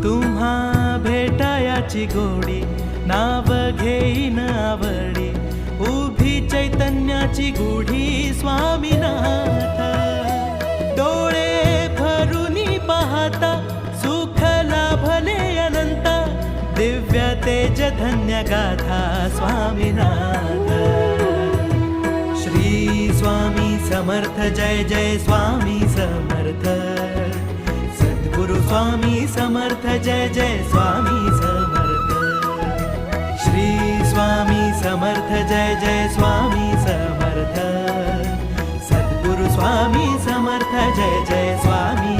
तुम्हा भेटायाची गोडी नाव घेईन आवडी उभी चैतन्याची गुढी स्वामीनाथ डोळे भरूनी पाहता सुख लाभले अनंत दिव्य तेज धन्य गाथा स्वामीनाथ श्री स्वामी समर्थ जय जय स्वामी समर्थ सद्गुरु स्वामी समर्थ जय जय स्वामी समर्थ श्री स्वामी समर्थ जय जय स्वामी समर्थ सद्गुरु स्वामी समर्थ जय जय स्वामी